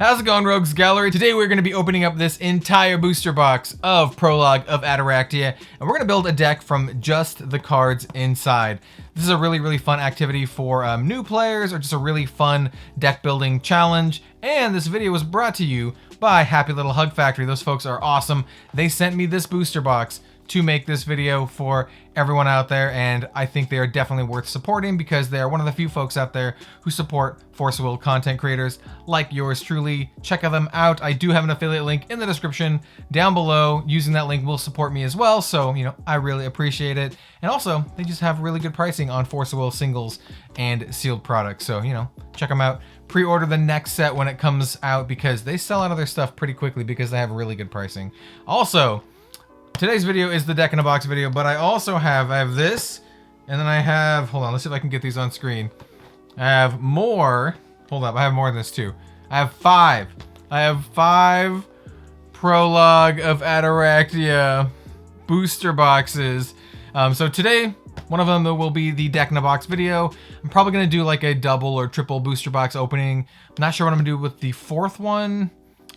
How's it going, Rogues Gallery? Today we're going to be opening up this entire booster box of Prologue of Attoractia, and we're going to build a deck from just the cards inside. This is a really fun activity for new players, or just a really fun deck building challenge. And this video was brought to you by Happy Little Hug Factory. Those folks are awesome. They sent me this booster box to make this video for everyone out there, and I think they are definitely worth supporting because they are one of the few folks out there who support Force of Will content creators like yours truly. Check them out. I do have an affiliate link in the description down below. Using that link will support me as well, so I really appreciate it. And also, they just have really good pricing on Force of Will singles and sealed products, so check them out. Pre-order the next set when it comes out because they sell out of their stuff pretty quickly because they have really good pricing. Also, today's video is the deck in a box video, but I also have this, and then I have, hold on, let's see if I can get these on screen. I have more, hold up, I have more than this too. I have five Prologue of Attoractia booster boxes. So today, one of them will be the deck in a box video. I'm probably gonna do like a double or triple booster box opening. I'm not sure what I'm gonna do with the fourth one.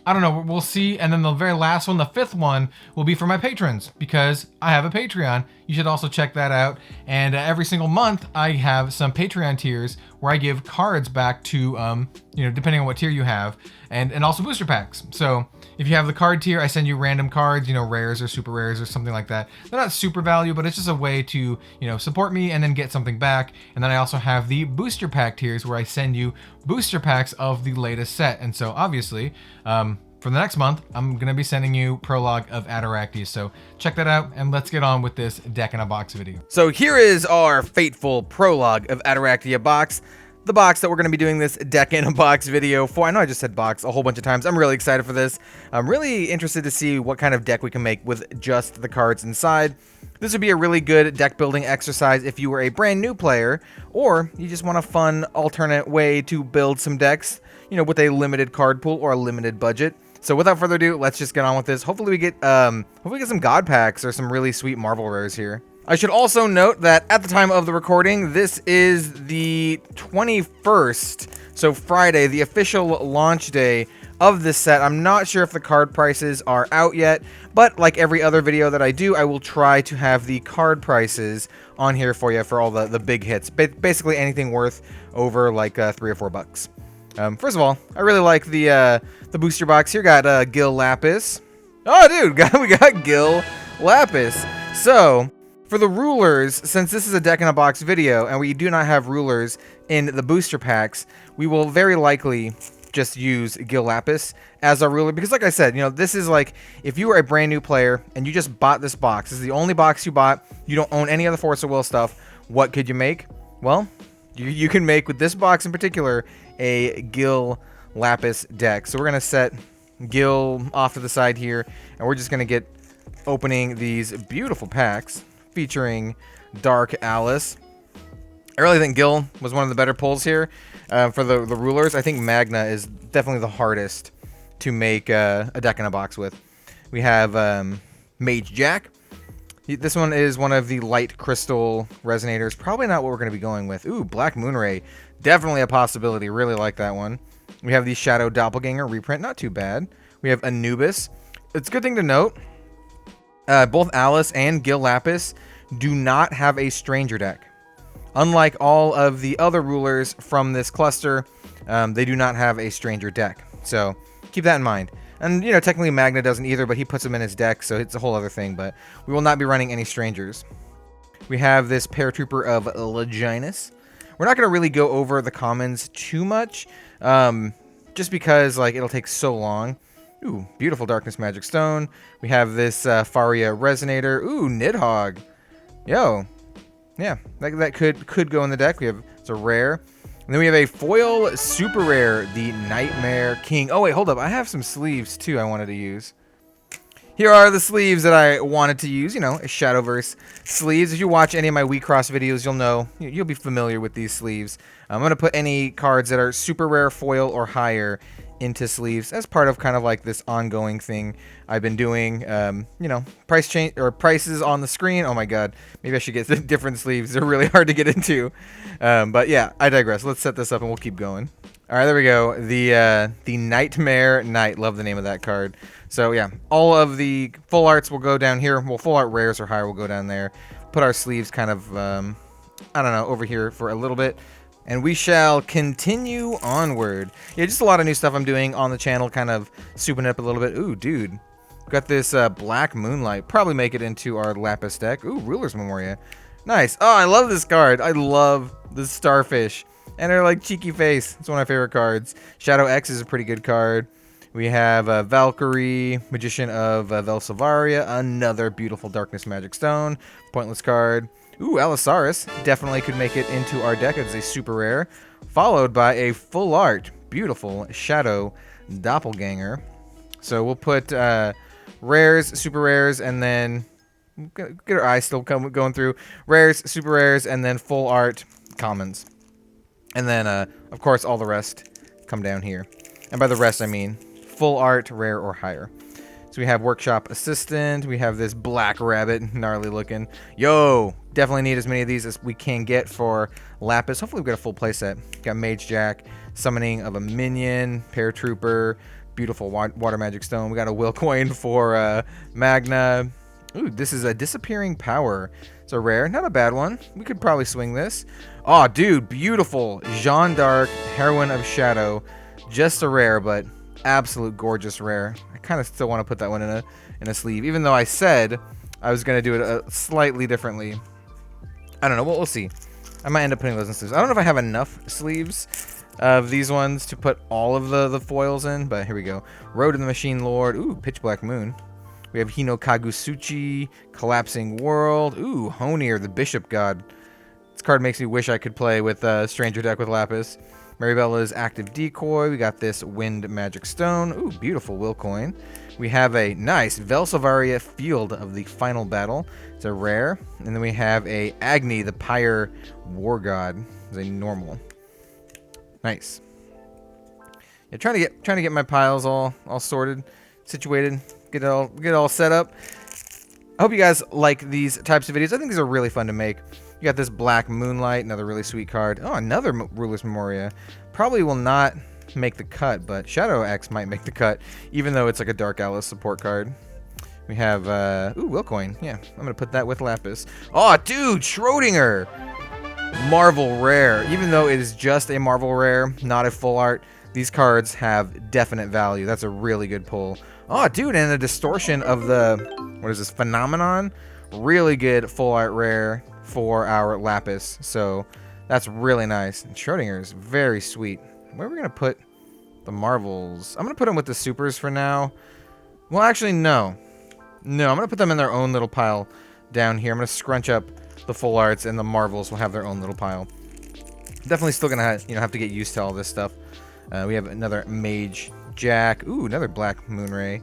I don't know, we'll see. And then the very last one, the fifth one, will be for my patrons because I have a Patreon. You should also check that out. And every single month, I have some Patreon tiers where I give cards back to, depending on what tier you have, and also booster packs. So if you have the card tier, I send you random cards, rares or super rares or something like that. They're not super value, but it's just a way to, support me and then get something back. And then I also have the booster pack tiers where I send you booster packs of the latest set. And so obviously, for the next month, I'm going to be sending you Prologue of Attoractia. So check that out, and let's get on with this deck in a box video. So here is our fateful Prologue of Attoractia box. The box that we're going to be doing this deck in a box video for. I know I just said box a whole bunch of times. I'm really excited for this. I'm really interested to see what kind of deck we can make with just the cards inside. This would be a really good deck building exercise if you were a brand new player, or you just want a fun alternate way to build some decks, with a limited card pool or a limited budget. So without further ado, let's just get on with this. Hopefully we get some God packs or some really sweet Marvel rares here. I should also note that at the time of the recording, this is the 21st, so Friday, the official launch day of this set. I'm not sure if the card prices are out yet, but like every other video that I do, I will try to have the card prices on here for you for all the big hits. Basically anything worth over like $3 or $4. First of all, I really like the booster box here. Got Gil Lapis. Oh, dude, we got Gil Lapis. So for the rulers, since this is a deck in a box video and we do not have rulers in the booster packs, we will very likely just use Gil Lapis as our ruler because, like I said, this is like if you were a brand new player and you just bought this box. This is the only box you bought. You don't own any other Force of Will stuff. What could you make? Well, you can make with this box in particular a Gil Lapis deck. So we're gonna set Gil off to the side here, and we're just gonna get opening these beautiful packs featuring Dark Alice. I really think Gil was one of the better pulls here for the rulers. I think Magna is definitely the hardest to make a deck in a box with. We have Mage Jack. This one is one of the light crystal resonators. Probably not what we're going to be going with. Ooh, Black Moonray. Definitely a possibility. Really like that one. We have the Shadow Doppelganger reprint. Not too bad. We have Anubis. It's a good thing to note. Both Alice and Gil Lapis do not have a Stranger deck. Unlike all of the other rulers from this cluster, they do not have a Stranger deck. So keep that in mind. And, technically Magna doesn't either, but he puts them in his deck, so it's a whole other thing. But we will not be running any Strangers. We have this Paratrooper of Leginus. We're not going to really go over the commons too much, just because, it'll take so long. Ooh, beautiful Darkness Magic Stone. We have this Faria Resonator. Ooh, Nidhogg. Yo. Yeah, that could go in the deck. It's a rare. And then we have a foil super rare, the Nightmare King. Oh, wait, hold up. I have some sleeves, too, I wanted to use. Here are the sleeves that I wanted to use, Shadowverse sleeves. If you watch any of my WeCross videos, you'll know, you'll be familiar with these sleeves. I'm going to put any cards that are super rare, foil, or higher into sleeves as part of kind of like this ongoing thing I've been doing. Price change or prices on the screen. Oh my god, maybe I should get the different sleeves. They're really hard to get into. But yeah, I digress. Let's set this up and we'll keep going. All right, there we go. The Nightmare Knight. Love the name of that card. So yeah, all of the full arts will go down here. Well, full art rares or higher will go down there. Put our sleeves kind of, I don't know, over here for a little bit. And we shall continue onward. Yeah, just a lot of new stuff I'm doing on the channel, kind of souping it up a little bit. Ooh, dude. We've got this Black Moonlight. Probably make it into our Lapis deck. Ooh, Ruler's Memoria. Nice. Oh, I love this card. I love the Starfish. And her, like, cheeky face. It's one of my favorite cards. Shadow X is a pretty good card. We have Valkyrie, Magician of Velsivaria. Another beautiful Darkness Magic Stone. Pointless card. Ooh, Allosaurus. Definitely could make it into our deck. It's a super rare. Followed by a full art, beautiful Shadow Doppelganger. So we'll put rares, super rares, and then get our eyes still going through. Rares, super rares, and then full art commons. And then, of course, all the rest come down here. And by the rest, I mean full art, rare, or higher. So we have Workshop Assistant. We have this Black Rabbit, gnarly looking. Yo, definitely need as many of these as we can get for Lapis. Hopefully we get a full playset. Got Mage Jack, Summoning of a Minion, Paratrooper, beautiful Water Magic Stone. We got a Will Coin for Magna. Ooh, this is a Disappearing Power. It's a rare, not a bad one. We could probably swing this. Oh, dude, beautiful. Jeanne d'Arc, Heroine of Shadow. Just a rare, but absolute gorgeous rare. I kind of still want to put that one in a sleeve, even though I said I was going to do it slightly differently. I don't know. We'll see. I might end up putting those in sleeves. I don't know if I have enough sleeves of these ones to put all of the foils in, but here we go. Road to the Machine Lord. Ooh, Pitch Black Moon. We have Hino Kagusuchi, Collapsing World. Ooh, Honir, the Bishop God. This card makes me wish I could play with Stranger Deck with Lapis. Maribella's Active Decoy. We got this Wind Magic Stone. Ooh, beautiful Will Coin. We have a nice Velsivaria Field of the Final Battle. It's a rare. And then we have a Agni, the Pyre War God. It's a normal. Nice. Yeah, trying to get my piles all sorted, situated, get it all set up. I hope you guys like these types of videos. I think these are really fun to make. You got this Black Moonlight, another really sweet card. Oh, another Ruler's Memoria. Probably will not make the cut, but Shadow X might make the cut, even though it's like a Dark Alice support card. We have, ooh, Will Coin. Yeah, I'm going to put that with Lapis. Oh, dude, Schrodinger. Marvel Rare. Even though it is just a Marvel Rare, not a full art, these cards have definite value. That's a really good pull. Oh, dude, and a Distortion of the, what is this, Phenomenon? Really good full art rare for our Lapis. So that's really nice. And Schrodinger is very sweet. Where are we going to put the Marvels? I'm going to put them with the Supers for now. Well, actually, no. No, I'm going to put them in their own little pile down here. I'm going to scrunch up the full arts, and the Marvels will have their own little pile. Definitely still going to have to get used to all this stuff. We have another Mage Jack. Ooh, another Black Moonray.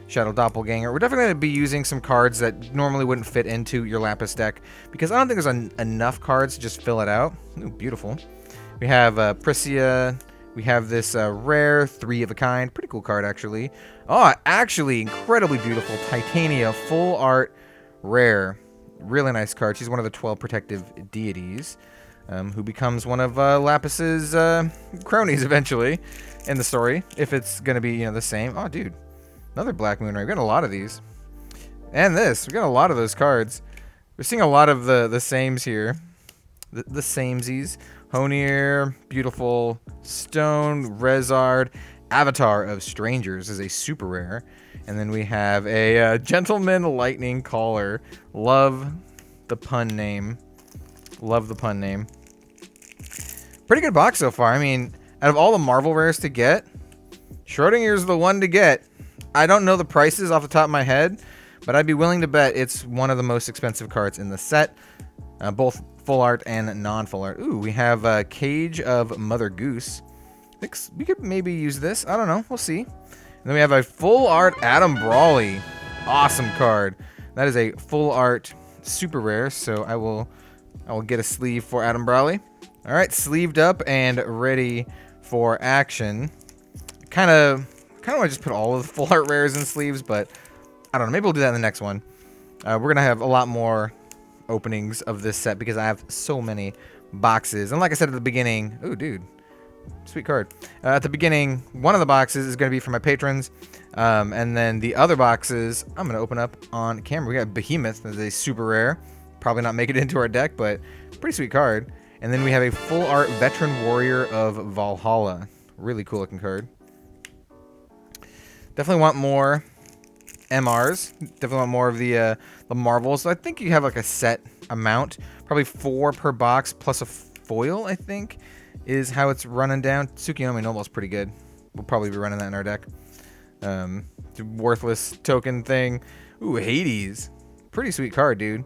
Shadow Doppelganger. We're definitely going to be using some cards that normally wouldn't fit into your Lapis deck, because I don't think there's enough cards to just fill it out. Ooh, beautiful. We have Priscia. We have this rare 3 of a kind. Pretty cool card, actually. Oh, actually, incredibly beautiful. Titania, full art, rare. Really nice card. She's one of the 12 protective deities, who becomes one of Lapis's cronies eventually in the story, if it's going to be, the same. Oh, dude. Another Black Moon Ray. We got a lot of these. And this. We got a lot of those cards. We're seeing a lot of the sames here. The samesies. Honir, beautiful Stone, Rezard, Avatar of Strangers is a super rare. And then we have a Gentleman Lightning Caller. Love the pun name. Love the pun name. Pretty good box so far. I mean, out of all the Marvel rares to get, Schrodinger's the one to get. I don't know the prices off the top of my head, but I'd be willing to bet it's one of the most expensive cards in the set. Both full art and non-full art. Ooh, we have Cage of Mother Goose. I think we could maybe use this. I don't know. We'll see. And then we have a full art Adam Brawley. Awesome card. That is a full art super rare, so I will get a sleeve for Adam Brawley. All right, sleeved up and ready for action. Kind of want to just put all of the full art rares in sleeves, but I don't know. Maybe we'll do that in the next one. We're going to have a lot more openings of this set because I have so many boxes. And like I said at the beginning, ooh, dude, Sweet card. At the beginning, one of the boxes is going to be for my patrons. And then the other boxes, I'm going to open up on camera. We got Behemoth. That's a super rare. Probably not make it into our deck, but pretty sweet card. And then we have a full art Veteran Warrior of Valhalla. Really cool looking card. Definitely want more MRs. Definitely want more of the Marvels. So I think you have like a set amount. Probably 4 per box plus a foil, I think, is how it's running down. Tsukiyomi Noble's pretty good. We'll probably be running that in our deck. Worthless token thing. Ooh, Hades. Pretty sweet card, dude.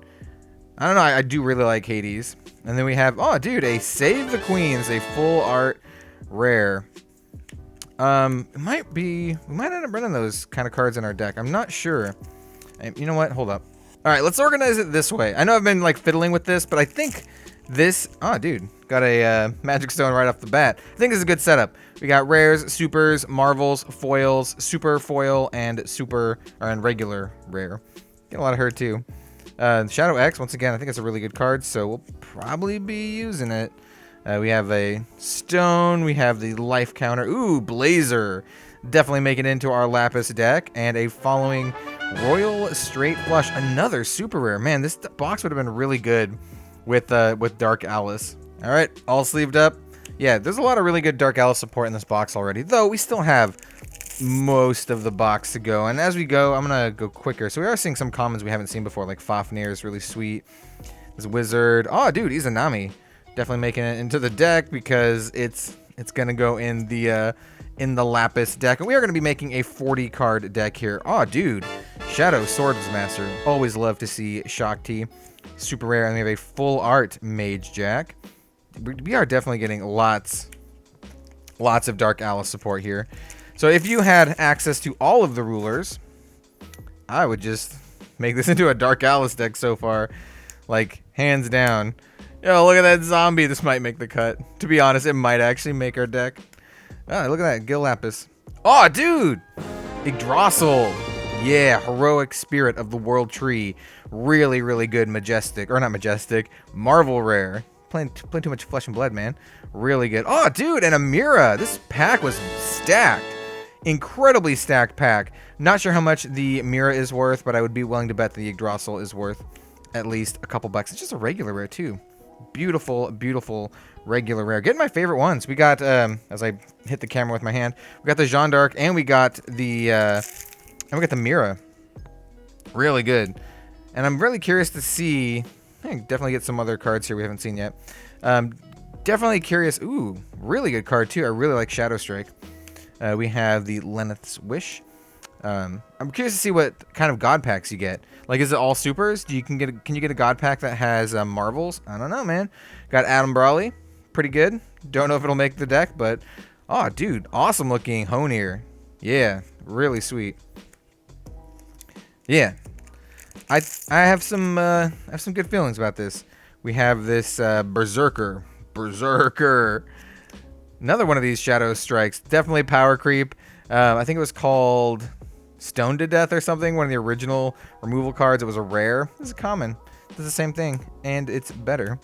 I don't know. I do really like Hades. And then we have, oh, dude, a Save the Queens, a full art rare. It might be, we might end up running those kind of cards in our deck. I'm not sure. You know what? Hold up. All right, let's organize it this way. I know I've been like fiddling with this, but I think this, oh, dude, got a magic stone right off the bat. I think this is a good setup. We got rares, supers, marvels, foils, super foil, and regular rare. Get a lot of her too. Shadow X, once again, I think it's a really good card, so we'll probably be using it. We have a stone, we have the life counter. Ooh, Blazer. Definitely make it into our Lapis deck. And a following Royal Straight Flush, another super rare. Man, this box would have been really good with Dark Alice. All right, all sleeved up. Yeah, there's a lot of really good Dark Alice support in this box already, though we still have most of the box to go. And as we go, I'm gonna go quicker. So we are seeing some commons we haven't seen before, like Fafnir is really sweet. This Wizard. Oh, dude, Izanami. Definitely making it into the deck because it's gonna go in the Lapis deck, and we are gonna be making a 40 card deck here. Oh, dude, Shadow Swordsmaster. Always love to see Shakti. Super rare, and we have a full art Mage Jack. We are definitely getting lots of Dark Alice support here. So if you had access to all of the rulers, I would just make this into a Dark Alice deck so far, like hands down. Yo, look at that zombie. This might make the cut. To be honest, it might actually make our deck. Oh, look at that. Gil Lapis. Oh, dude. Yggdrasil. Yeah, Heroic Spirit of the World Tree. Really, really good majestic. Or not majestic. Marvel rare. Playing too much Flesh and Blood, man. Really good. Oh, dude. And Amira. This pack was stacked. Incredibly stacked pack. Not sure how much the Mira is worth, but I would be willing to bet the Yggdrasil is worth at least a couple bucks. It's just a regular rare, too. Beautiful, beautiful regular rare. Getting my favorite ones. We got, as I hit the camera with my hand, we got the Jeanne d'Arc, and we got the Mira. Really good. And I'm really curious to see, I can definitely get some other cards here we haven't seen yet. Definitely curious. Ooh, really good card too. I really like Shadow Strike. We have the Lenneth's Wish. I'm curious to see what kind of god packs you get. Like, is it all supers? Can you get a god pack that has marvels? I don't know, man. Got Adam Brawley, pretty good. Don't know if it'll make the deck, but oh, dude, awesome looking Honir. Yeah, really sweet. Yeah, I have some good feelings about this. We have this Berserker. Another one of these Shadow Strikes. Definitely power creep. I think it was called Stone to Death or something. One of the original removal cards. It was a rare. This is a common. Does the same thing, and it's better.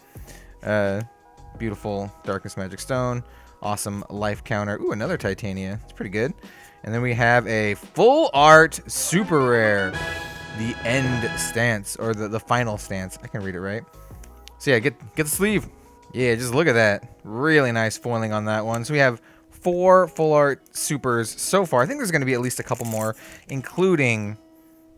Beautiful Darkness Magic Stone. Awesome life counter. Ooh, another Titania. It's pretty good. And then we have a full art super rare. The End Stance, or the Final Stance. I can read it right. So yeah, get the sleeve. Yeah, just look at that. Really nice foiling on that one. So we have 4 full art supers so far. I think there's going to be at least a couple more, including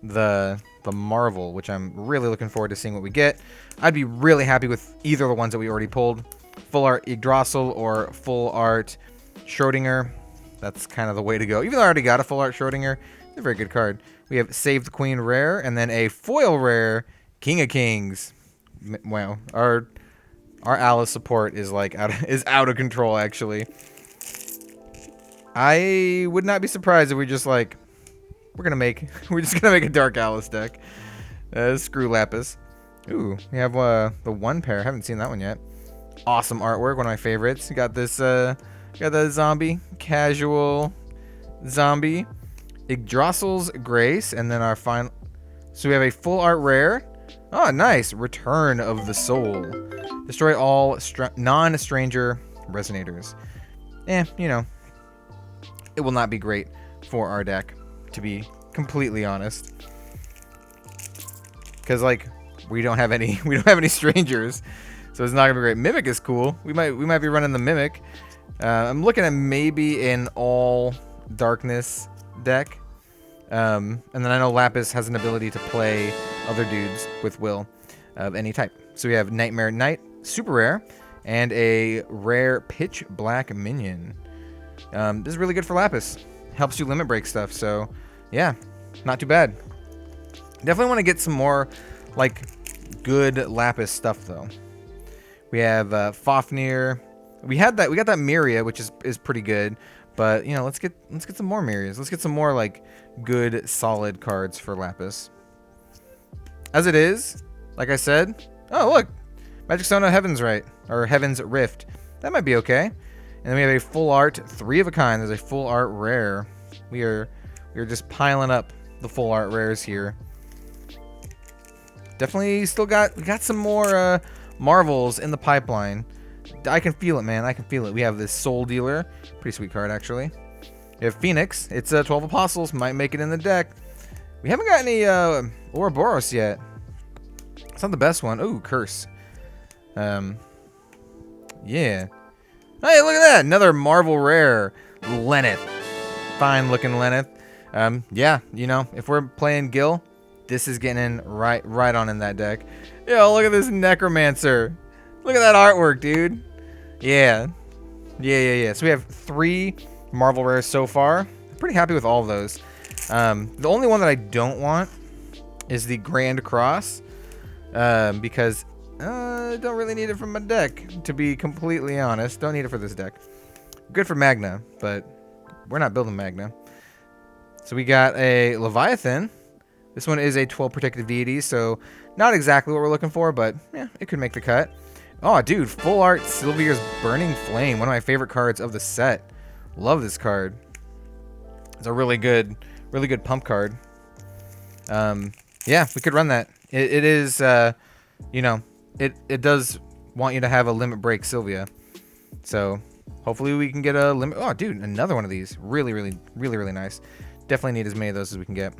the Marvel, which I'm really looking forward to seeing what we get. I'd be really happy with either of the ones that we already pulled. Full art Yggdrasil or full art Schrodinger. That's kind of the way to go. Even though I already got a full art Schrodinger, it's a very good card. We have Save the Queen rare, and then a foil rare King of Kings. Wow, our Alice support is like out of control, actually. I would not be surprised if we're just gonna make a Dark Alice deck. Screw Lapis. Ooh, we have the one pair. Haven't seen that one yet. Awesome artwork, one of my favorites. You got this got the zombie, casual zombie, Yggdrasil's Grace, and then our final. So we have a full art rare. Oh, nice. Return of the Soul. Destroy all non-stranger resonators. you know, it will not be great for our deck, to be completely honest. Because like we don't have any strangers, so it's not gonna be great. Mimic is cool. We might be running the Mimic. I'm looking at maybe an all darkness deck. And then I know Lapis has an ability to play other dudes with will of any type. So we have Nightmare Knight, super rare, and a rare Pitch Black minion. This is really good for Lapis. Helps you limit break stuff. So yeah, not too bad. Definitely want to get some more like good Lapis stuff though. We have Fafnir. We got that Myria, which is pretty good. But you know, let's get some more Myrias. Let's get some more like good solid cards for Lapis. As it is, like I said, oh look, Magic Stone of Heaven's Right, or Heaven's Rift. That might be okay. And then we have a full art 3 of a kind. There's a full art rare. We are just piling up the full art rares here. Definitely still we got some more Marvels in the pipeline. I can feel it, man. I can feel it. We have this Soul Dealer. Pretty sweet card, actually. We have Phoenix. It's 12 Apostles. Might make it in the deck. We haven't got any Ouroboros yet. It's not the best one. Ooh, Curse. Yeah. Hey, look at that. Another Marvel Rare. Lenneth. Fine looking Lenneth. Yeah, you know, if we're playing Gil, this is getting in right on in that deck. Yo, look at this Necromancer. Look at that artwork, dude. Yeah. So we have 3 Marvel Rares so far. Pretty happy with all of those. The only one that I don't want is the Grand Cross. Because I don't really need it for my deck, to be completely honest. Don't need it for this deck. Good for Magna, but we're not building Magna. So we got a Leviathan. This one is a 12 protected deity, so not exactly what we're looking for, but yeah, it could make the cut. Oh, dude, full art Sylvia's Burning Flame, one of my favorite cards of the set. Love this card. It's a really good pump card. Yeah, we could run that. It is, you know, it does want you to have a limit break Sylvia. So hopefully we can get a limit. Oh, dude, another one of these. Really nice. Definitely need as many of those as we can get.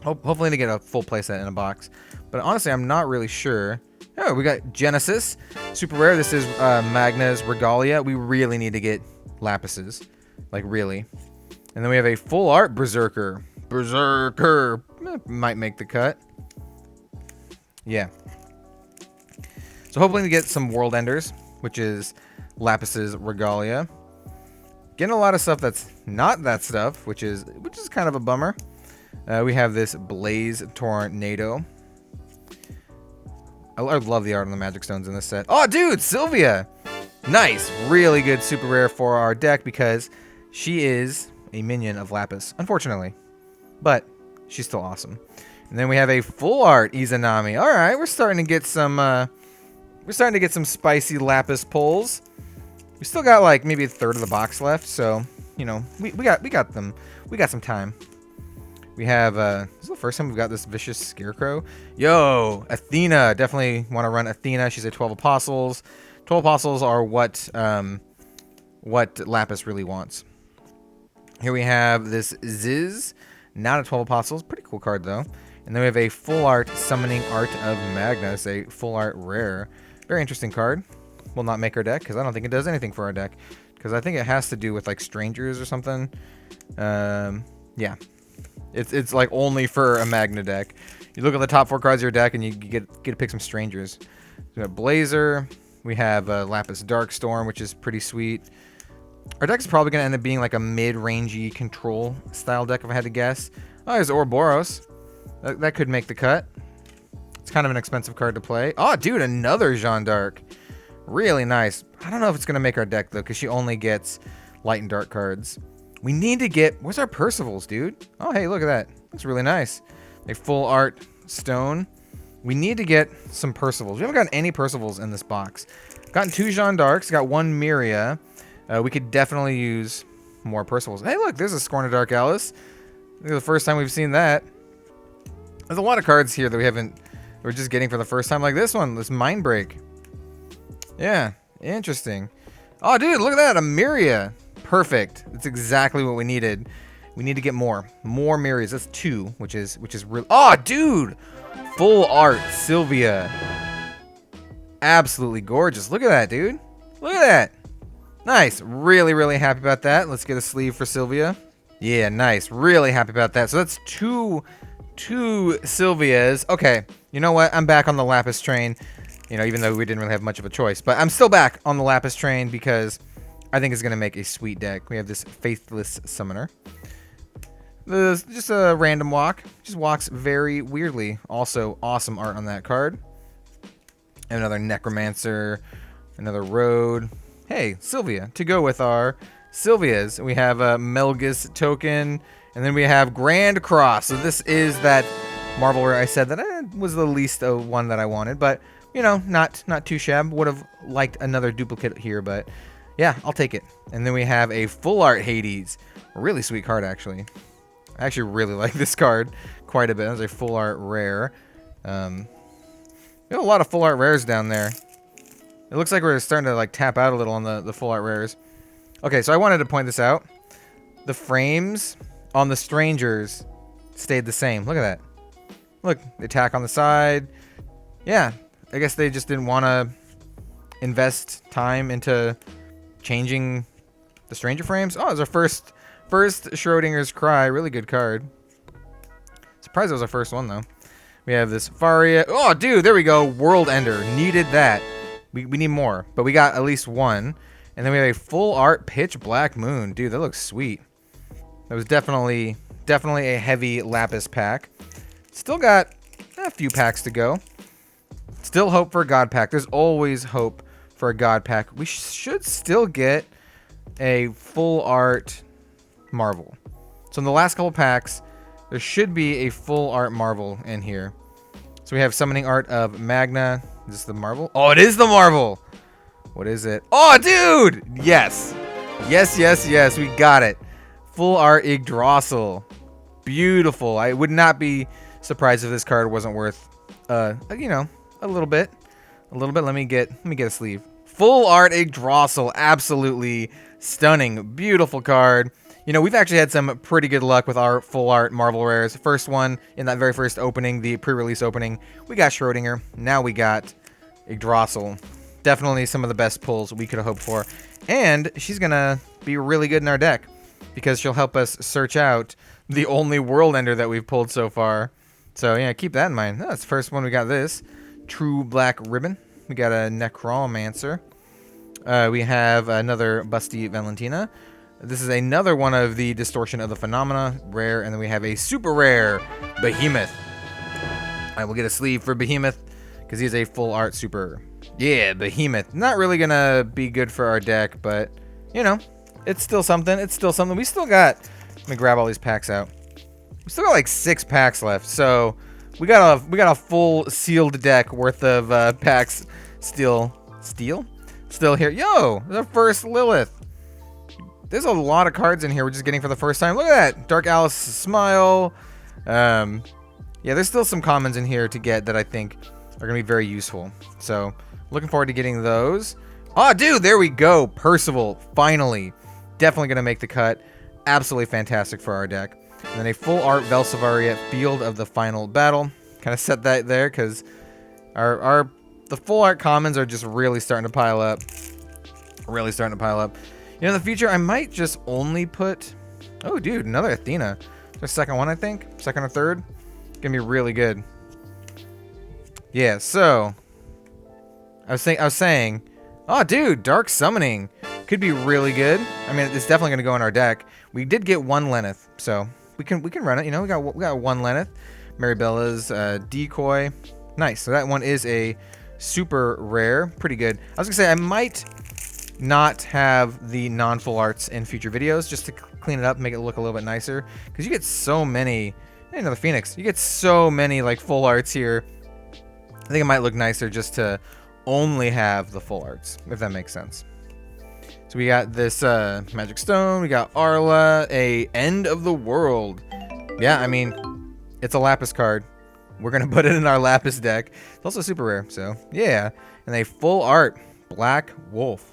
Hopefully to get a full playset in a box. But honestly, I'm not really sure. Oh, we got Genesis. Super rare. This is Magna's Regalia. We really need to get Lapises. Like, really. And then we have a full art Berserker. Berserker. Might make the cut. Yeah. So hopefully to get some World Enders, which is Lapis's Regalia. Getting a lot of stuff that's not that stuff, which is kind of a bummer. We have this Blaze Tornado. I love the art on the Magic Stones in this set. Oh, dude, Sylvia! Nice. Really good super rare for our deck because she is a minion of Lapis, unfortunately. But she's still awesome. And then we have a full art Izanami. All right, we're starting to get some spicy Lapis pulls. We still got like maybe a third of the box left, so you know we got them. We got some time. We have this is the first time we've got this vicious Scarecrow. Yo, Athena. Definitely want to run Athena. She's a 12 Apostles. 12 Apostles are what Lapis really wants. Here we have this Ziz, not a 12 Apostles. Pretty cool card though. And then we have a full art Summoning Art of Magnus, a full art rare. Very interesting card. Will not make our deck because I don't think it does anything for our deck. Because I think it has to do with like strangers or something. Yeah. It's like only for a Magna deck. You look at the top 4 cards of your deck and you get to pick some strangers. We have Blazer. We have Lapis Darkstorm, which is pretty sweet. Our deck is probably going to end up being like a mid-rangey control style deck if I had to guess. Oh, there's Ouroboros. That could make the cut. It's kind of an expensive card to play. Oh, dude, another Jeanne d'Arc. Really nice. I don't know if it's going to make our deck, though, because she only gets light and dark cards. We need to get... Where's our Percivals, dude? Oh, hey, look at that. Looks really nice. A full art stone. We need to get some Percivals. We haven't gotten any Percivals in this box. Gotten 2 Jeanne d'Arcs. Got 1 Myria. We could definitely use more Percivals. Hey, look, there's a Scorn of Dark Alice. This is the first time we've seen that. There's a lot of cards here that we're just getting for the first time. Like this one, this Mind Break. Yeah, interesting. Oh, dude, look at that. A Miria. Perfect. That's exactly what we needed. We need to get more. More Mirias. That's 2, which is real. Oh, dude. Full art Sylvia. Absolutely gorgeous. Look at that, dude. Look at that. Nice. Really, really happy about that. Let's get a sleeve for Sylvia. Yeah, nice. Really happy about that. So that's two Sylvias. Okay. You know what? I'm back on the Lapis train. You know, even though we didn't really have much of a choice. But I'm still back on the Lapis train because I think it's going to make a sweet deck. We have this Faithless Summoner. Just a random walk. Just walks very weirdly. Also, awesome art on that card. Another Necromancer. Another Road. Hey, Sylvia. To go with our Sylvias. We have a Melgus token. And then we have Grand Cross. So this is that Marvel where I said that was the least one that I wanted. But, you know, not too shabby. Would have liked another duplicate here, but yeah, I'll take it. And then we have a full art Hades. A really sweet card, actually. I actually really like this card quite a bit. That's a full art rare. We have a lot of full art rares down there. It looks like we're starting to like tap out a little on the full art rares. Okay, so I wanted to point this out. The frames on the Strangers stayed the same. Look at that. Look, the attack on the side. Yeah, I guess they just didn't want to invest time into changing the Stranger frames. Oh, it was our first Schrodinger's Cry. Really good card. Surprised it was our first one, though. We have this Faria. Oh, dude, there we go. World Ender. Needed that. We need more, but we got at least one. And then we have a full art Pitch Black Moon. Dude, that looks sweet. That was definitely a heavy Lapis pack. Still got a few packs to go. Still hope for a God pack. There's always hope for a God pack. We should still get a full art Marvel. So in the last couple packs, there should be a full art Marvel in here. So we have Summoning Art of Magna. Is this the Marvel? Oh, it is the Marvel! What is it? Oh, dude! Yes. Yes. We got it. Full art Yggdrasil. Beautiful. I would not be surprised if this card wasn't worth, you know, a little bit. Let me get a sleeve. Full art Yggdrasil. Absolutely stunning. Beautiful card. You know, we've actually had some pretty good luck with our full art Marvel rares. First one in that very first opening, the pre-release opening, we got Schrodinger. Now we got Yggdrasil. Definitely some of the best pulls we could have hoped for. And she's going to be really good in our deck because she'll help us search out the only World Ender that we've pulled so far. So, yeah, keep that in mind. That's the first one. We got this. True Black Ribbon. We got a Necromancer. We have another Busty Valentina. This is another one of the Distortion of the Phenomena rare. And then we have a super rare Behemoth. I will get a sleeve for Behemoth because he's a full art super. Yeah, Behemoth. Not really going to be good for our deck, but, you know, it's still something. It's still something. We still got... Let me grab all these packs out. We still got like 6 packs left, so we got a full sealed deck worth of packs still here. Yo, the first Lilith. There's a lot of cards in here we're just getting for the first time. Look at that. Dark Alice Smile. Yeah, there's still some commons in here to get that I think are going to be very useful. So, looking forward to getting those. Oh, dude, there we go. Percival, finally. Definitely going to make the cut. Absolutely fantastic for our deck. And then a full art Velsivaria Field of the Final Battle. Kind of set that there because the full art commons are just really starting to pile up. Really starting to pile up. You know, in the future, I might just only put... Oh, dude, another Athena. The second one, I think. Second or third. Gonna be really good. Yeah, so... I was saying... Oh, dude, Dark Summoning. Could be really good. I mean, it's definitely going to go in our deck. We did get one Lenneth, so we can run it. You know, we got one Lenneth. Maribella's Decoy. Nice. So that one is a super rare. Pretty good. I was going to say, I might not have the non-full arts in future videos just to clean it up and make it look a little bit nicer. Because you get so many... Hey, another Phoenix. You get so many, like, full arts here. I think it might look nicer just to only have the full arts, if that makes sense. So we got this Magic Stone. We got Arla, a End of the World. Yeah, I mean, it's a Lapis card. We're going to put it in our Lapis deck. It's also super rare, so yeah. And a full art Black Wolf.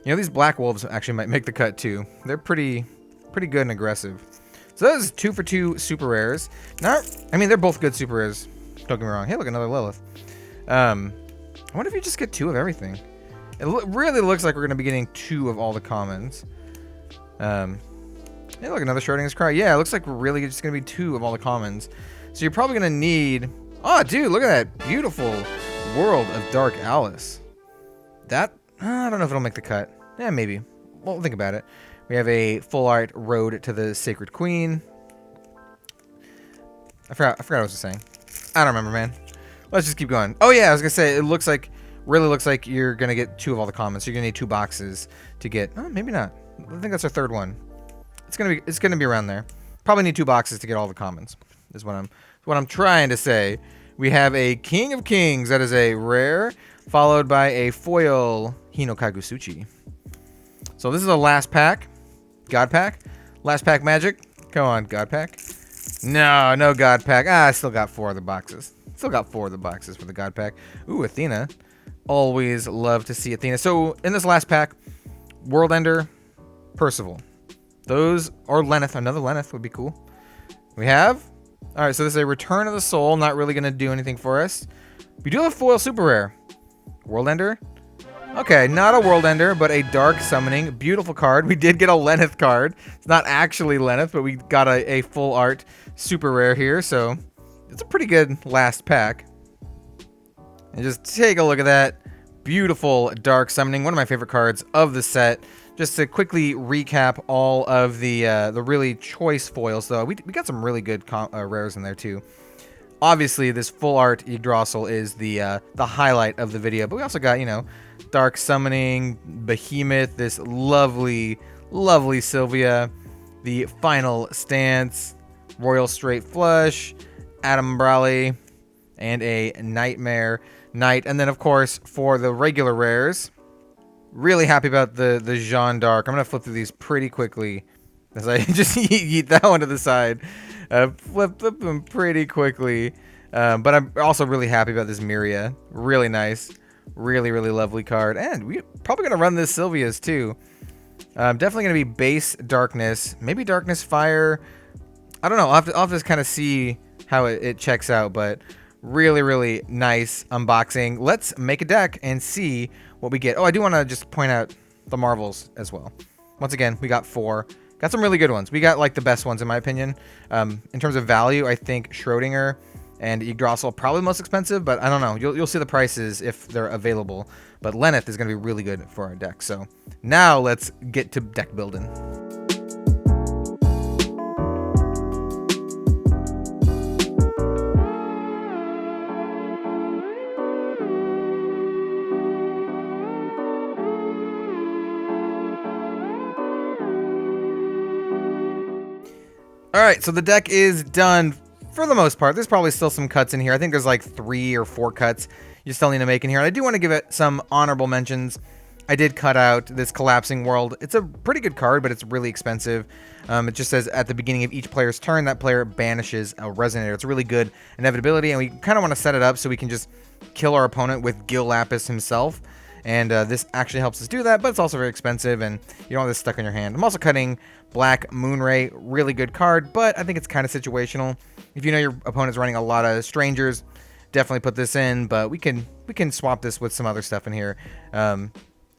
You know, these black wolves actually might make the cut too. They're pretty good and aggressive. So that is 2 for 2 super rares. I mean, they're both good super rares. Don't get me wrong. Hey, look, another Lilith. I wonder if you just get 2 of everything. It really looks like we're going to be getting 2 of all the commons. Hey, look, another Schrodinger's Cry. Yeah, it looks like we're really just going to be 2 of all the commons. So you're probably going to need... Oh, dude, look at that beautiful World of Dark Alice. That... I don't know if it'll make the cut. Yeah, maybe. Well, think about it. We have a full art Road to the Sacred Queen. I forgot what I was saying. I don't remember, man. Let's just keep going. Oh yeah, I was gonna say really looks like you're gonna get 2 of all the commons. So you're gonna need 2 boxes to get. Oh, maybe not. I think that's our 3rd one. It's gonna be around there. Probably need 2 boxes to get all the commons. Is what I'm trying to say. We have a King of Kings. That is a rare, followed by a foil Hino Kagusuchi. So this is a last pack. God pack? Last pack magic? Come on, God pack. No God pack. I still got 4 of the boxes. Still got 4 of the boxes for the God pack. Ooh, Athena. Always love to see Athena. So in this last pack, World Ender, Percival. Those, or Lenneth. Another Lenneth would be cool. We have... Alright, so this is a Return of the Soul. Not really going to do anything for us. We do have foil super rare. World Ender. Okay, not a World Ender, but a Dark Summoning. Beautiful card. We did get a Lenneth card. It's not actually Lenneth, but we got a full art super rare here, so it's a pretty good last pack. And just take a look at that. Beautiful Dark Summoning. One of my favorite cards of the set. Just to quickly recap all of the really choice foils, though. We got some really good rares in there, too. Obviously, this full art Yggdrasil is the highlight of the video, but we also got, you know, Dark Summoning, Behemoth, this lovely Sylvia, the Final Stance, Royal Straight Flush, Adam Brawley, and a Nightmare Knight. And then, of course, for the regular rares, really happy about the Jeanne d'Arc. I'm going to flip through these pretty quickly as I just yeet that one to the side. Flip them pretty quickly. But I'm also really happy about this Miria. Really nice. Really lovely card. And we're probably going to run this Sylvia's too. Definitely going to be base Darkness. Maybe Darkness Fire. I don't know. I'll have to kind of see how it checks out. But really nice unboxing. Let's make a deck and see what we get. Oh, I do want to just point out the Marvels as well. Once again, we got 4. Got some really good ones. We got like the best ones in my opinion. In terms of value, I think Schrodinger and Yggdrasil probably most expensive, but I don't know. You'll see the prices if they're available. But Lenneth is going to be really good for our deck. So now let's get to deck building. Alright, so the deck is done for the most part. There's probably still some cuts in here. I think there's like 3 or 4 cuts you still need to make in here. And I do want to give it some honorable mentions. I did cut out this Collapsing World. It's a pretty good card, but it's really expensive. It just says at the beginning of each player's turn, that player banishes a Resonator. It's a really good inevitability, and we kind of want to set it up so we can just kill our opponent with Gil Lapis himself. And this actually helps us do that, but it's also very expensive, and you don't want this stuck in your hand. I'm also cutting Black Moonray. Really good card, but I think it's kind of situational. If you know your opponent's running a lot of Strangers, definitely put this in, but we can swap this with some other stuff in here.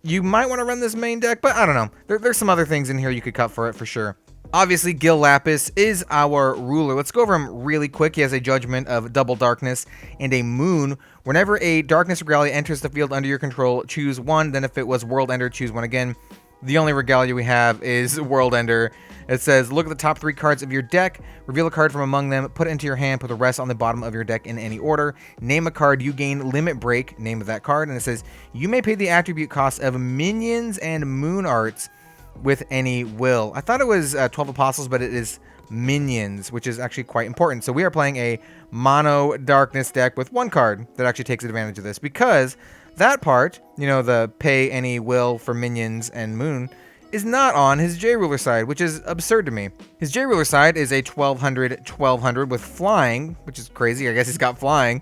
You might want to run this main deck, but I don't know. There's some other things in here you could cut for it for sure. Obviously, Gil Lapis is our ruler. Let's go over him really quick. He has a Judgment of Double Darkness and a Moon. Whenever a Darkness Regalia enters the field under your control, choose 1. Then if it was World Ender, choose 1 again. The only Regalia we have is World Ender. It says, look at the top 3 cards of your deck, reveal a card from among them, put it into your hand, put the rest on the bottom of your deck in any order. Name a card, you gain Limit Break, name of that card. And it says, you may pay the attribute cost of minions and moon arts with any will. I thought it was 12 Apostles, but it is minions, which is actually quite important. So we are playing a mono darkness deck with 1 card that actually takes advantage of this, because that part, you know, the pay any will for minions and moon, is not on his J-Ruler side, which is absurd to me. His J-Ruler side is a 1200 with flying, which is crazy. I guess he's got flying.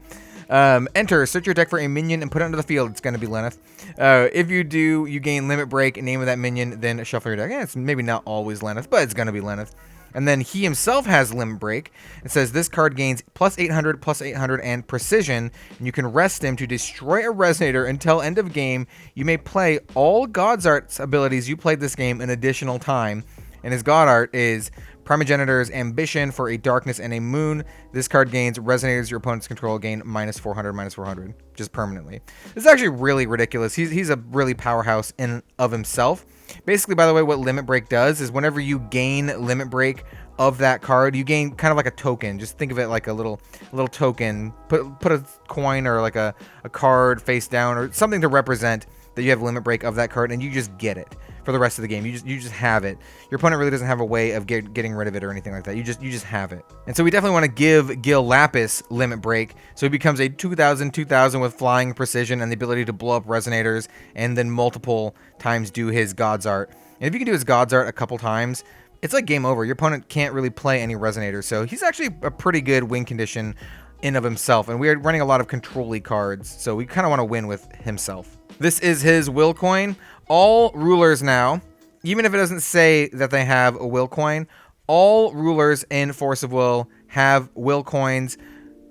Enter, search your deck for a minion and put it onto the field. It's going to be Lenneth. If you do, you gain limit break, name of that minion, then shuffle your deck. It's maybe not always Lenneth, but it's going to be Lenneth. And then he himself has limit break. It says this card gains +800, and precision, and you can rest him to destroy a resonator until end of game. You may play all God's Art's abilities you played this game an additional time. And his God Art is Primogenitor's Ambition for a Darkness and a Moon. This card gains resonators your opponent's control gain -400, just permanently. This is actually really ridiculous. He's a really powerhouse in of himself. Basically, by the way, what Limit Break does is whenever you gain Limit Break of that card, you gain kind of like a token. Just think of it like a little token. Put a coin or like a card face down or something to represent that you have Limit Break of that card, and you just get it for the rest of the game. You just have it. Your opponent really doesn't have a way of getting rid of it or anything like that. You just have it. And so we definitely want to give Gil Lapis Limit Break, so he becomes a 2000 with flying, precision, and the ability to blow up resonators, and then multiple times do his God's Art. And if you can do his God's Art a couple times, it's like game over. Your opponent can't really play any resonators, so he's actually a pretty good win condition in of himself. And we're running a lot of control-y cards, so we kind of want to win with himself. This is his will coin. All rulers now, even if it doesn't say that they have a will coin, all rulers in Force of Will have will coins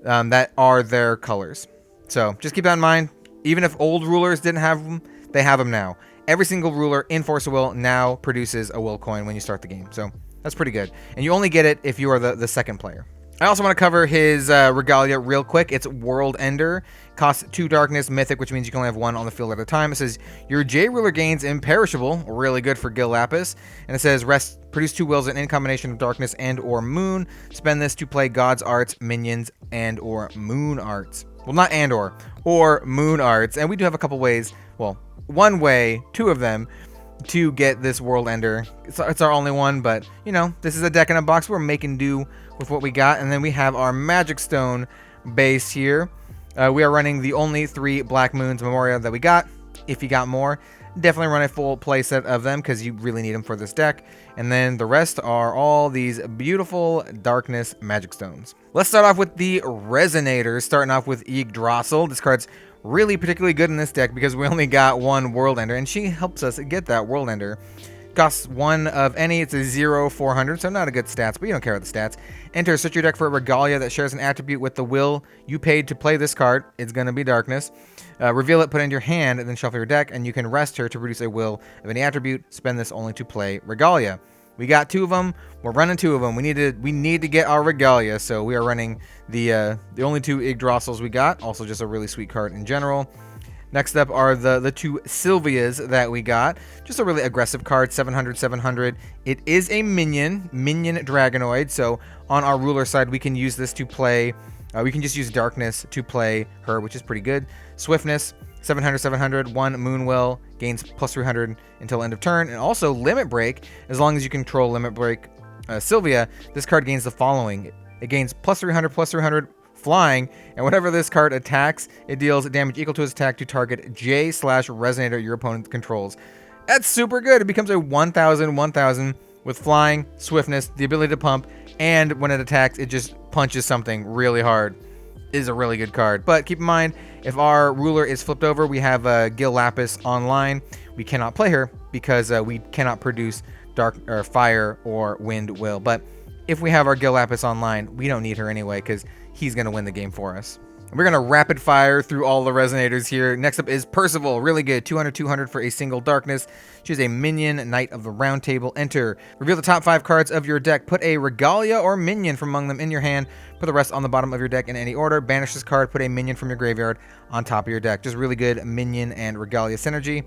that are their colors. So just keep that in mind. Even if old rulers didn't have them, they have them now. Every single ruler in Force of Will now produces a will coin when you start the game. So that's pretty good. And you only get it if you are the second player. I also want to cover his Regalia real quick. It's World Ender. Costs 2 darkness, mythic, which means you can only have 1 on the field at a time. It says your J ruler gains imperishable, really good for Gil Lapis. And it says produce 2 wills in combination of darkness and or moon. Spend this to play God's Arts, minions, and or moon arts. Well, not and or moon arts. And we do have a couple ways, well, one way, 2 of them, to get this World Ender. It's our only one, but you know, this is a deck in a box. We're making do with what we got. And then we have our Magic Stone base here. We are running the only 3 Black Moons Memoria that we got. If you got more, definitely run a full playset of them because you really need them for this deck. And then the rest are all these beautiful Darkness Magic Stones. Let's start off with the Resonators, starting off with Yggdrasil. This card's really particularly good in this deck because we only got 1 World Ender, and she helps us get that World Ender. Costs 1 of any. It's a 0/400, so not a good stats, but you don't care about the stats. Enter, search your deck for a Regalia that shares an attribute with the will you paid to play this card. It's going to be Darkness. Reveal it, put it in your hand, and then shuffle your deck, and you can rest her to produce a will of any attribute. Spend this only to play Regalia. We got 2 of them. We're running 2 of them. We need to get our Regalia, so we are running the only 2 Yggdrasils we got. Also, just a really sweet card in general. Next up are the 2 Sylvias that we got. Just a really aggressive card, 700. It is a minion Dragonoid. So on our ruler side, we can use this to play. We can just use Darkness to play her, which is pretty good. Swiftness, 700. 1 Moonwill gains +300 until end of turn, and also Limit Break. As long as you control Limit Break, Sylvia, this card gains the following. It gains +300. Flying, and whenever this card attacks, it deals damage equal to its attack to target J/resonator your opponent controls. That's super good. It becomes a 1000 with flying, swiftness, the ability to pump, and when it attacks, it just punches something really hard. It is a really good card. But keep in mind, if our ruler is flipped over, we have Gil Lapis online. We cannot play her because we cannot produce dark or fire or wind will. But if we have our Gil Lapis online, we don't need her anyway because he's going to win the game for us. We're going to rapid fire through all the resonators here. Next up is Percival. Really good. 200 for a single darkness. She's a minion, Knight of the Round Table. Enter. Reveal the top 5 cards of your deck. Put a Regalia or minion from among them in your hand. Put the rest on the bottom of your deck in any order. Banish this card. Put a minion from your graveyard on top of your deck. Just really good minion and Regalia synergy.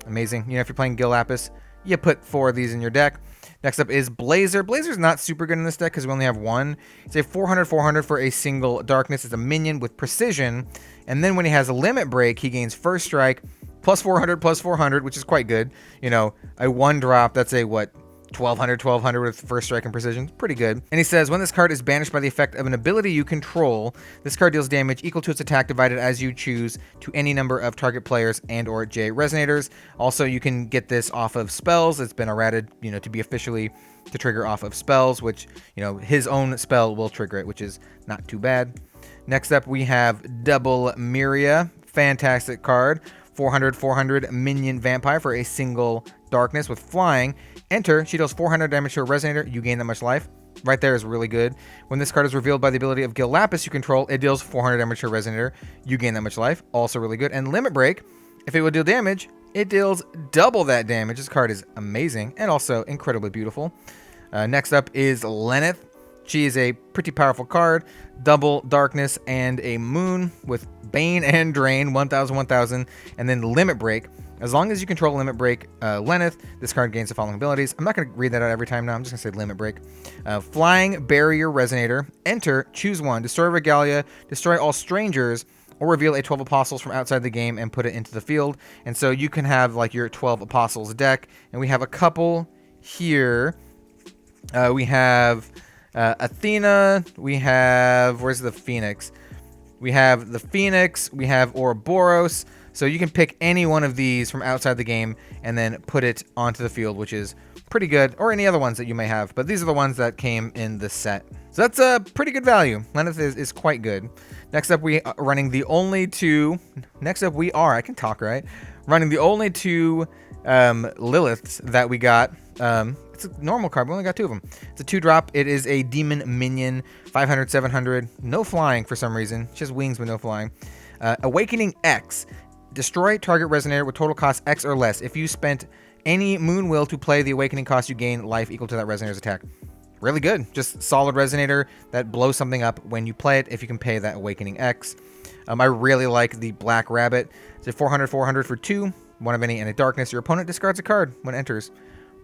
Amazing. You know, if you're playing Gil Lapis, you put 4 of these in your deck. Next up is Blazer. Blazer's not super good in this deck because we only have 1. It's a 400 for a single darkness. It's a minion with precision. And then when he has a limit break, he gains first strike, +400, which is quite good. You know, a 1-drop, that's a, what, 1200 with first strike and precision. Pretty good. And he says, when this card is banished by the effect of an ability you control, this card deals damage equal to its attack divided as you choose to any number of target players and or J resonators. Also, you can get this off of spells. It's been errated, you know, to be officially to trigger off of spells, which, you know, his own spell will trigger it, which is not too bad. Next up, we have Double Myria. Fantastic card. 400 minion vampire for a single darkness with flying. Enter, she deals 400 damage to a resonator. You gain that much life. Right there is really good. When this card is revealed by the ability of Gil Lapis you control, it deals 400 damage to a resonator. You gain that much life. Also really good. And Limit Break, if it would deal damage, it deals double that damage. This card is amazing and also incredibly beautiful. Next up is Lenneth. She is a pretty powerful card. Double darkness and a moon with Bane and Drain, 1000, 1000, and then Limit Break. As long as you control Limit Break Lenneth, this card gains the following abilities. I'm not going to read that out every time now. I'm just going to say Limit Break. Flying Barrier Resonator. Enter, choose one. Destroy Regalia, destroy all strangers, or reveal a 12 Apostles from outside the game and put it into the field. And so you can have like your 12 Apostles deck. And we have a couple here. We have Athena. We have, where's the Phoenix? We have the Phoenix. We have Ouroboros. So you can pick any one of these from outside the game and then put it onto the field, which is pretty good, or any other ones that you may have. But these are the ones that came in the set. So that's a pretty good value. Lenneth is quite good. Next up, we are running the only two. Next up, we are, I can talk, right? Running the only two Liliths that we got. It's a normal card. We only got two of them. It's a 2-drop. It is a demon minion, 500, 700. No flying for some reason. She has wings but no flying. Awakening X. Destroy target resonator with total cost X or less. If you spent any moon will to play the awakening cost, you gain life equal to that resonator's attack. Really good. Just solid resonator that blows something up when you play it if you can pay that awakening X. I really like the Black Rabbit. It's a 400, 400 for 2. One of any and a darkness. Your opponent discards a card when it enters.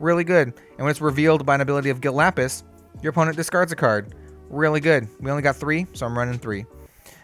Really good. And when it's revealed by an ability of Gil Lapis, your opponent discards a card. Really good. We only got 3, so I'm running 3.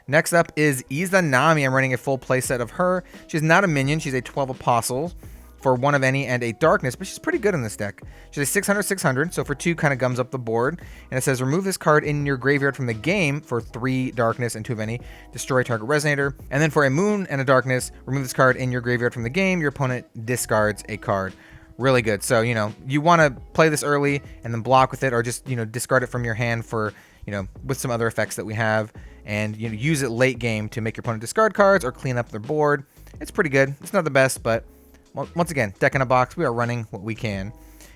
Next up is Izanami. I'm running a full playset of her. She's not a minion. She's a 12 Apostles for one of any and a darkness, but she's pretty good in this deck. She's a 600, 600, so for 2 kind of gums up the board. And it says remove this card in your graveyard from the game for 3 darkness and 2 of any. Destroy target resonator. And then for a moon and a darkness, remove this card in your graveyard from the game. Your opponent discards a card. Really good. So, you know, you want to play this early and then block with it, or just, you know, discard it from your hand for, you know, with some other effects that we have, and, you know, use it late game to make your opponent discard cards or clean up their board. It's pretty good. It's not the best, but once again, deck in a box, we are running what we can.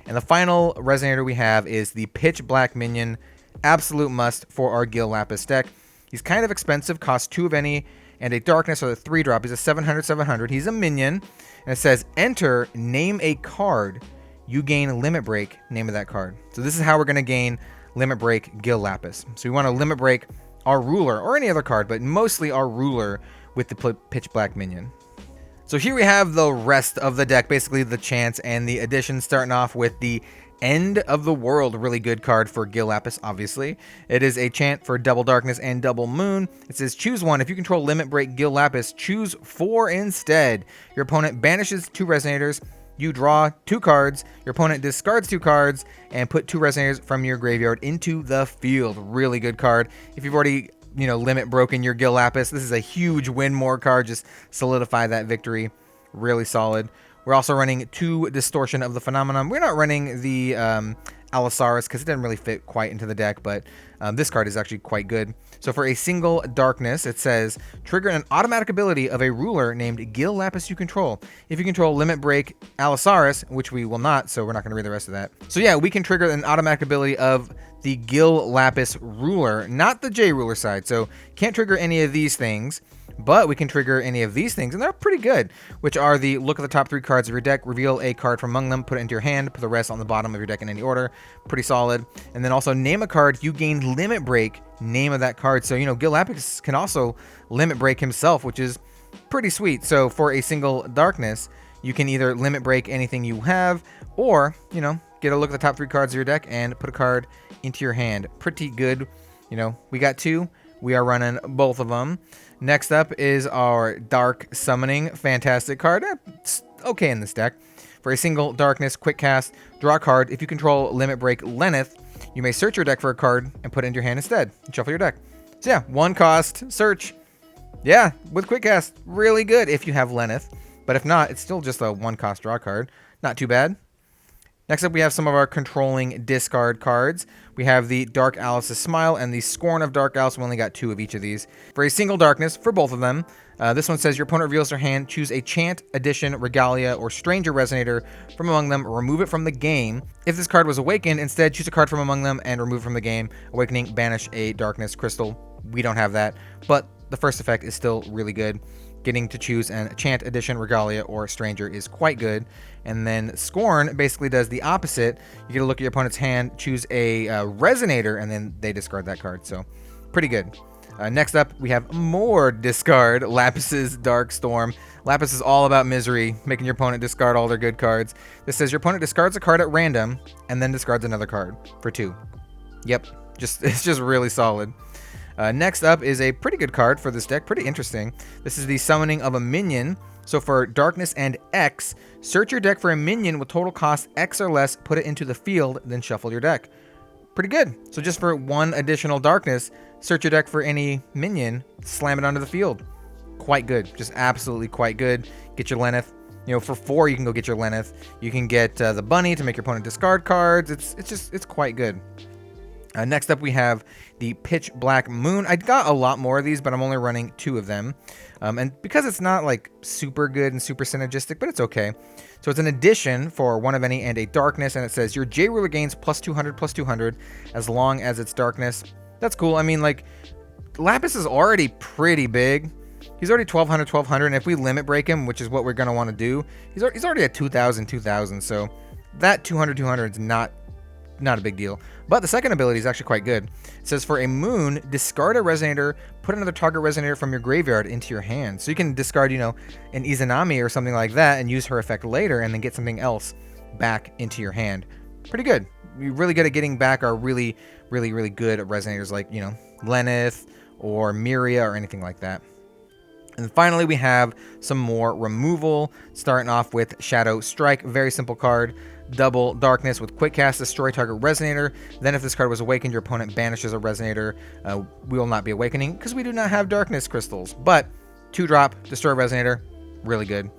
And the final resonator we have is the Pitch Black Minion. Absolute must for our Gil Lapis deck. He's kind of expensive, costs 2 of any and a darkness, or the 3-drop. He's a 700, 700. He's a minion. And it says, enter, name a card. You gain Limit Break, name of that card. So this is how we're going to gain Limit Break Gil Lapis. So we want to Limit Break our ruler, or any other card, but mostly our ruler with the Pitch Black Minion. So here we have the rest of the deck, basically the chants and the additions, starting off with the End of the World, really good card for Gil Lapis, obviously. It is a chant for double darkness and double moon. It says choose one. If you control Limit Break Gil Lapis, choose 4 instead. Your opponent banishes 2 resonators. You draw 2 cards. Your opponent discards 2 cards and put 2 resonators from your graveyard into the field. Really good card. If you've already, you know, limit broken your Gil Lapis, this is a huge win more card. Just solidify that victory. Really solid. We're also running 2 Distortion of the Phenomenon. We're not running the Allosaurus because it doesn't really fit quite into the deck, but this card is actually quite good. So for a single darkness, it says trigger an automatic ability of a ruler named Gil Lapis you control. If you control Limit Break Allosaurus, which we will not, so we're not going to read the rest of that. So yeah, we can trigger an automatic ability of the Gil Lapis ruler, not the J ruler side. So can't trigger any of these things, but we can trigger any of these things, and they're pretty good, which are the look at the top 3 cards of your deck, reveal a card from among them, put it into your hand, put the rest on the bottom of your deck in any order. Pretty solid. And then also name a card, you gain Limit Break, name of that card. So, you know, Gil Lapis can also Limit Break himself, which is pretty sweet. So for a single darkness, you can either Limit Break anything you have, or, you know, get a look at the top 3 cards of your deck and put a card into your hand. Pretty good. You know, we got 2. We are running both of them. Next up is our Dark Summoning. Fantastic card. It's okay in this deck. For a single darkness, quick cast, draw a card. If you control Limit Break Lenneth, you may search your deck for a card and put it into your hand instead. And shuffle your deck. So yeah, 1 cost, search. Yeah, with quick cast, really good if you have Lenneth. But if not, it's still just a 1 cost draw card. Not too bad. Next up, we have some of our controlling discard cards. We have the Dark Alice's Smile and the Scorn of Dark Alice. We only got 2 of each of these. For a single darkness, for both of them, this one says your opponent reveals their hand, choose a Chant, Addition, Regalia, or Stranger Resonator from among them, remove it from the game. If this card was awakened, instead choose a card from among them and remove it from the game. Awakening, banish a darkness crystal. We don't have that, but the first effect is still really good. Getting to choose an Chant, Addition, Regalia, or Stranger is quite good. And then Scorn basically does the opposite. You get to look at your opponent's hand, choose a Resonator, and then they discard that card. So, pretty good. Next up, we have more discard. Lapis's Dark Storm. Lapis is all about misery, making your opponent discard all their good cards. This says your opponent discards a card at random, and then discards another card for 2. Yep, it's just really solid. Next up is a pretty good card for this deck, pretty interesting. This is the Summoning of a Minion. So for Darkness and X, search your deck for a minion with total cost X or less, put it into the field, then shuffle your deck. Pretty good. So just for 1 additional darkness, search your deck for any minion, slam it onto the field. Quite good. Just absolutely quite good. Get your Lenneth. You know, for 4, you can go get your Lenneth. You can get the Bunny to make your opponent discard cards. It's quite good. Next up, we have the Pitch Black Moon. I got a lot more of these, but I'm only running 2 of them. And because it's not like super good and super synergistic, but it's okay. So it's an addition for 1 of any and a darkness, and it says your J ruler gains +200/+200 as long as it's darkness. That's cool. I mean, like, Lapis is already pretty big. He's already 1200, and if we limit break him, which is what we're going to want to do, he's already at 2000, so that 200 is not a big deal. But the second ability is actually quite good. It says for a moon, discard a Resonator, put another target Resonator from your graveyard into your hand. So you can discard, you know, an Izanami or something like that and use her effect later and then get something else back into your hand. Pretty good. We're really good at getting back our really good Resonators like, you know, Lenneth or Miria or anything like that. And finally, we have some more removal, starting off with Shadow Strike. Very simple card. Double darkness with quick cast, destroy target Resonator. Then if this card was awakened, your opponent banishes a Resonator. We will not be awakening because we do not have darkness crystals. But 2-drop, destroy Resonator, really good.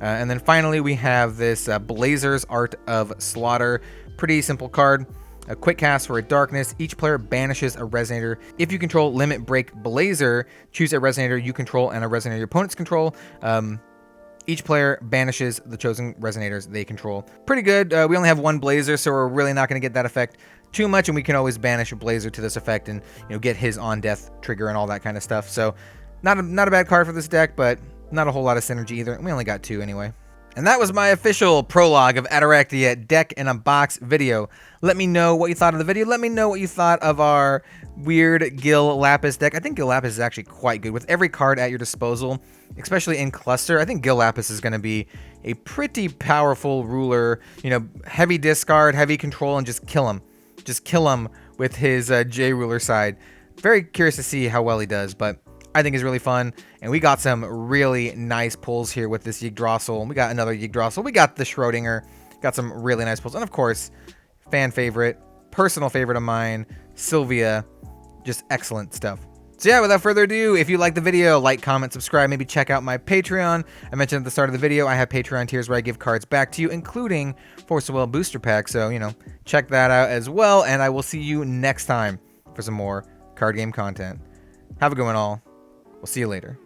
And then finally, we have this Blazer's Art of Slaughter. Pretty simple card. A quick cast for a darkness. Each player banishes a Resonator. If you control Limit Break Blazer, choose a Resonator you control and a Resonator your opponents control. Each player banishes the chosen Resonators they control. Pretty good. We only have 1 Blazer, so we're really not going to get that effect too much, and we can always banish a Blazer to this effect and, you know, get his on-death trigger and all that kind of stuff. So not a bad card for this deck, but not a whole lot of synergy either. We only got 2 anyway. And that was my official Prologue of Attoractia deck in a box video. Let me know what you thought of the video. Let me know what you thought of our weird Gil Lapis deck. I think Gil Lapis is actually quite good with every card at your disposal, especially in cluster. I think Gil Lapis is going to be a pretty powerful ruler. You know, heavy discard, heavy control, and just kill him. Just kill him with his J ruler side. Very curious to see how well he does, but I think is really fun, and we got some really nice pulls here with this Yggdrasil. We got another Yggdrasil. We got the Schrodinger. Got some really nice pulls, and of course, fan favorite, personal favorite of mine, Sylvia. Just excellent stuff. So yeah, without further ado, if you like the video, like, comment, subscribe, maybe check out my Patreon. I mentioned at the start of the video, I have Patreon tiers where I give cards back to you, including Force of Will booster pack. So, you know, check that out as well, and I will see you next time for some more card game content. Have a good one all. We'll see you later.